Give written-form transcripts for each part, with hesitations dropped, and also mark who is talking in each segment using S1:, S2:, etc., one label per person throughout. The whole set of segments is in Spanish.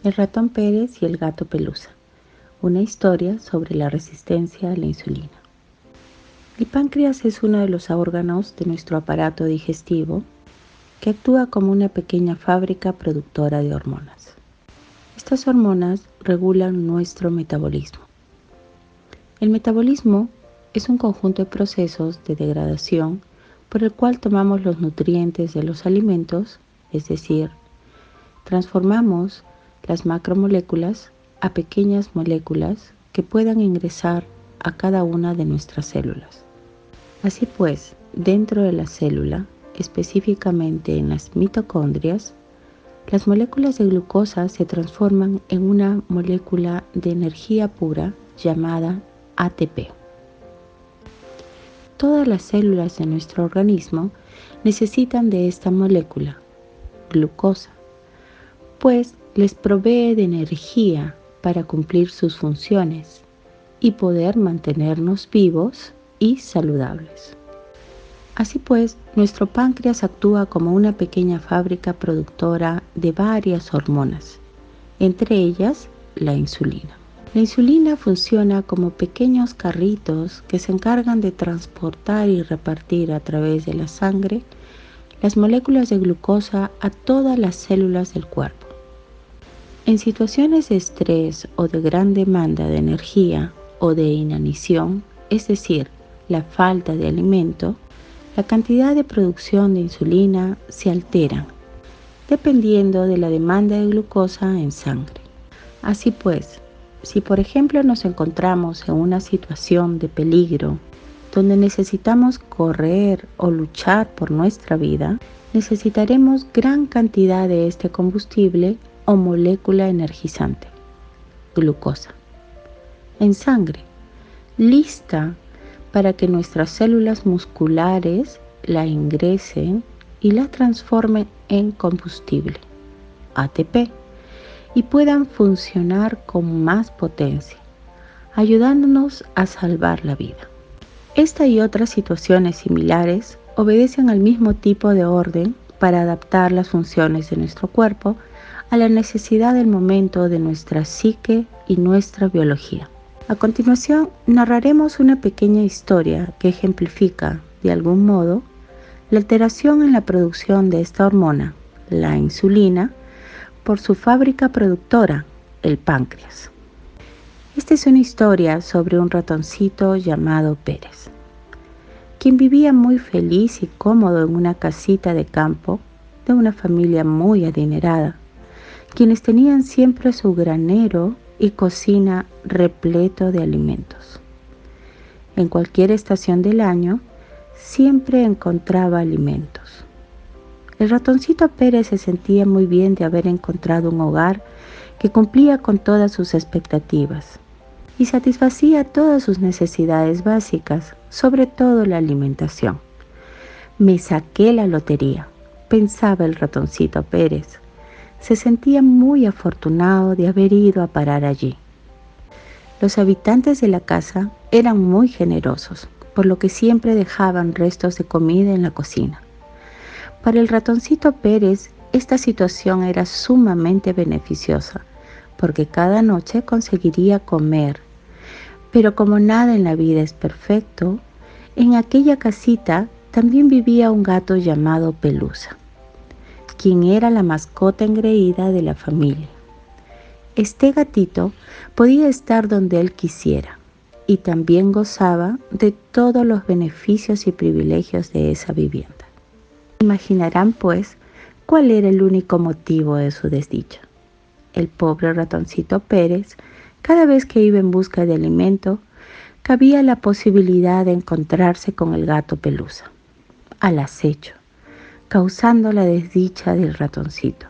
S1: El ratón Pérez y el gato Pelusa. Una historia sobre la resistencia a la insulina. El páncreas es uno de los órganos de nuestro aparato digestivo que actúa como una pequeña fábrica productora de hormonas. Estas hormonas regulan nuestro metabolismo. El metabolismo es un conjunto de procesos de degradación por el cual tomamos los nutrientes de los alimentos, es decir, transformamos las macromoléculas a pequeñas moléculas que puedan ingresar a cada una de nuestras células. Así pues, dentro de la célula, específicamente en las mitocondrias, las moléculas de glucosa se transforman en una molécula de energía pura llamada ATP. Todas las células de nuestro organismo necesitan de esta molécula, glucosa, pues les provee de energía para cumplir sus funciones y poder mantenernos vivos y saludables. Así pues, nuestro páncreas actúa como una pequeña fábrica productora de varias hormonas, entre ellas la insulina. La insulina funciona como pequeños carritos que se encargan de transportar y repartir a través de la sangre las moléculas de glucosa a todas las células del cuerpo. En situaciones de estrés o de gran demanda de energía o de inanición, es decir, la falta de alimento, la cantidad de producción de insulina se altera, dependiendo de la demanda de glucosa en sangre. Así pues, si por ejemplo nos encontramos en una situación de peligro, donde necesitamos correr o luchar por nuestra vida, necesitaremos gran cantidad de este combustible o molécula energizante, glucosa, en sangre, lista para que nuestras células musculares la ingresen y la transformen en combustible, ATP, y puedan funcionar con más potencia, ayudándonos a salvar la vida. Esta y otras situaciones similares obedecen al mismo tipo de orden para adaptar las funciones de nuestro cuerpo a la necesidad del momento de nuestra psique y nuestra biología. A continuación, narraremos una pequeña historia que ejemplifica, de algún modo, la alteración en la producción de esta hormona, la insulina, por su fábrica productora, el páncreas. Esta es una historia sobre un ratoncito llamado Pérez, quien vivía muy feliz y cómodo en una casita de campo de una familia muy adinerada, quienes tenían siempre su granero y cocina repleto de alimentos. En cualquier estación del año, siempre encontraba alimentos. El ratoncito Pérez se sentía muy bien de haber encontrado un hogar que cumplía con todas sus expectativas y satisfacía todas sus necesidades básicas, sobre todo la alimentación. Me saqué la lotería, pensaba el ratoncito Pérez. Se sentía muy afortunado de haber ido a parar allí. Los habitantes de la casa eran muy generosos, por lo que siempre dejaban restos de comida en la cocina. Para el ratoncito Pérez, esta situación era sumamente beneficiosa, porque cada noche conseguiría comer. Pero como nada en la vida es perfecto, en aquella casita también vivía un gato llamado Pelusa, quien era la mascota engreída de la familia. Este gatito podía estar donde él quisiera y también gozaba de todos los beneficios y privilegios de esa vivienda. Imaginarán pues cuál era el único motivo de su desdicha. El pobre ratoncito Pérez, cada vez que iba en busca de alimento, cabía la posibilidad de encontrarse con el gato Pelusa, al acecho, causando la desdicha del ratoncito.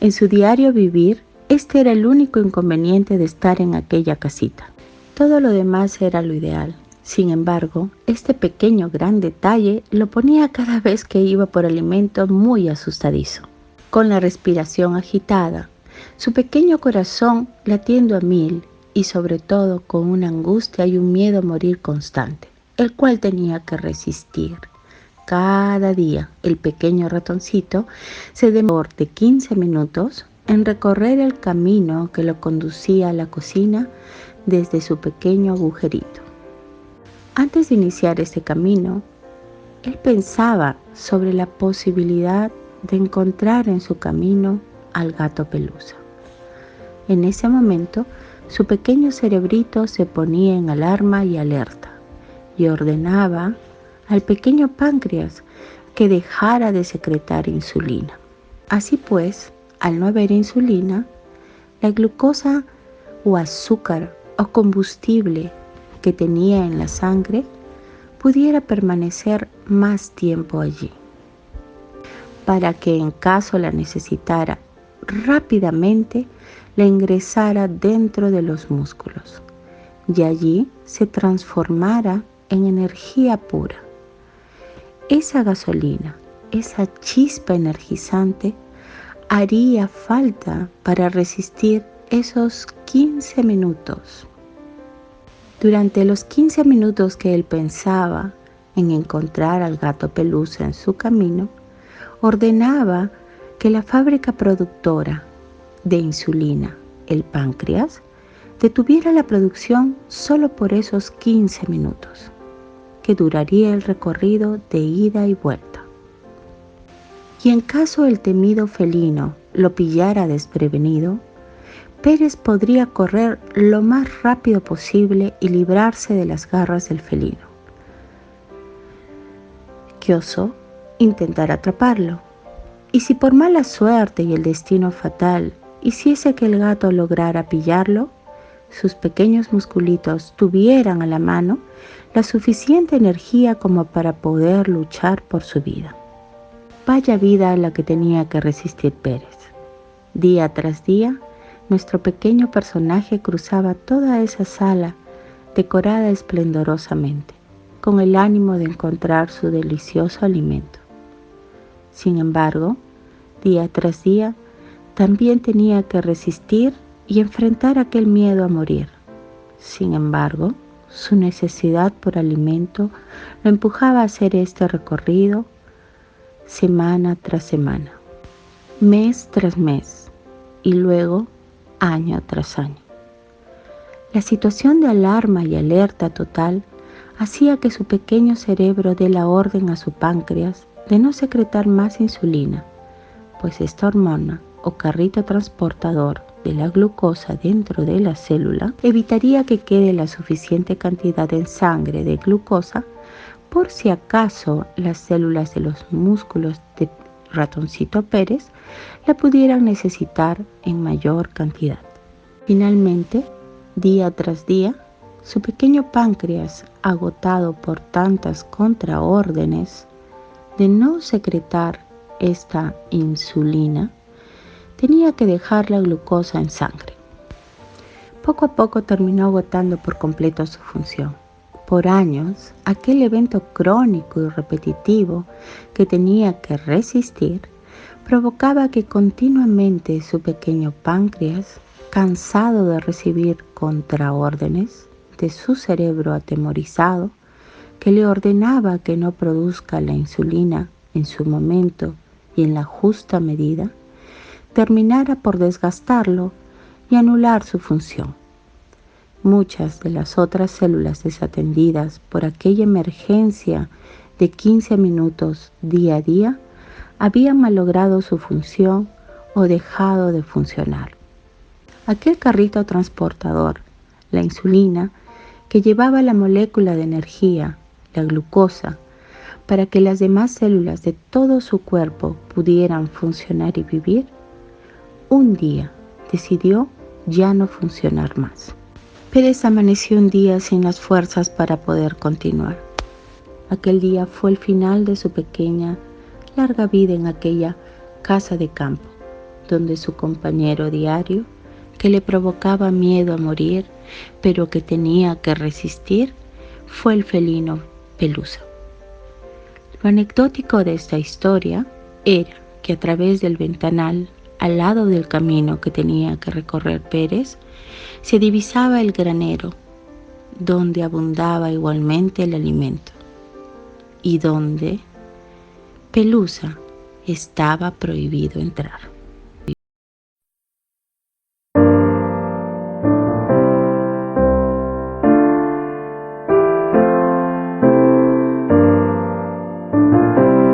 S1: En su diario vivir, este era el único inconveniente de estar en aquella casita. Todo lo demás era lo ideal. Sin embargo, este pequeño gran detalle lo ponía cada vez que iba por alimento muy asustadizo. Con la respiración agitada, su pequeño corazón latiendo a mil y sobre todo con una angustia y un miedo a morir constante, el cual tenía que resistir. Cada día el pequeño ratoncito se demoraba de 15 minutos en recorrer el camino que lo conducía a la cocina desde su pequeño agujerito. Antes de iniciar este camino, él pensaba sobre la posibilidad de encontrar en su camino al gato Pelusa. En ese momento, su pequeño cerebrito se ponía en alarma y alerta y ordenaba al pequeño páncreas que dejara de secretar insulina. Así pues, al no haber insulina, la glucosa o azúcar o combustible que tenía en la sangre pudiera permanecer más tiempo allí, para que en caso la necesitara rápidamente la ingresara dentro de los músculos y allí se transformara en energía pura. Esa gasolina, esa chispa energizante haría falta para resistir esos 15 minutos. Durante los 15 minutos que él pensaba en encontrar al gato Pelusa en su camino, ordenaba que la fábrica productora de insulina, el páncreas, detuviera la producción solo por esos 15 minutos, que duraría el recorrido de ida y vuelta. Y en caso el temido felino lo pillara desprevenido, Pérez podría correr lo más rápido posible y librarse de las garras del felino. Que osó intentar atraparlo. Y si por mala suerte y el destino fatal hiciese que el gato lograra pillarlo, sus pequeños musculitos tuvieran a la mano la suficiente energía como para poder luchar por su vida. Vaya vida a la que tenía que resistir Pérez. Día tras día, nuestro pequeño personaje cruzaba toda esa sala decorada esplendorosamente, con el ánimo de encontrar su delicioso alimento. Sin embargo, día tras día, también tenía que resistir y enfrentar aquel miedo a morir. Sin embargo, su necesidad por alimento lo empujaba a hacer este recorrido semana tras semana, mes tras mes y luego año tras año. La situación de alarma y alerta total hacía que su pequeño cerebro dé la orden a su páncreas de no secretar más insulina, pues esta hormona o carrito transportador de la glucosa dentro de la célula evitaría que quede la suficiente cantidad en sangre de glucosa por si acaso las células de los músculos de Ratoncito Pérez la pudieran necesitar en mayor cantidad. Finalmente, día tras día, su pequeño páncreas, agotado por tantas contraórdenes de no secretar esta insulina, tenía que dejar la glucosa en sangre. Poco a poco terminó agotando por completo su función. Por años, aquel evento crónico y repetitivo que tenía que resistir provocaba que continuamente su pequeño páncreas, cansado de recibir contraórdenes de su cerebro atemorizado, que le ordenaba que no produzca la insulina en su momento y en la justa medida, terminara por desgastarlo y anular su función. Muchas de las otras células desatendidas por aquella emergencia de 15 minutos día a día habían malogrado su función o dejado de funcionar. Aquel carrito transportador, la insulina, que llevaba la molécula de energía, la glucosa, para que las demás células de todo su cuerpo pudieran funcionar y vivir, un día decidió ya no funcionar más. Pérez amaneció un día sin las fuerzas para poder continuar. Aquel día fue el final de su pequeña, larga vida en aquella casa de campo, donde su compañero diario, que le provocaba miedo a morir, pero que tenía que resistir, fue el felino Pelusa. Lo anecdótico de esta historia era que a través del ventanal, al lado del camino que tenía que recorrer Pérez, se divisaba el granero, donde abundaba igualmente el alimento, y donde Pelusa estaba prohibido entrar.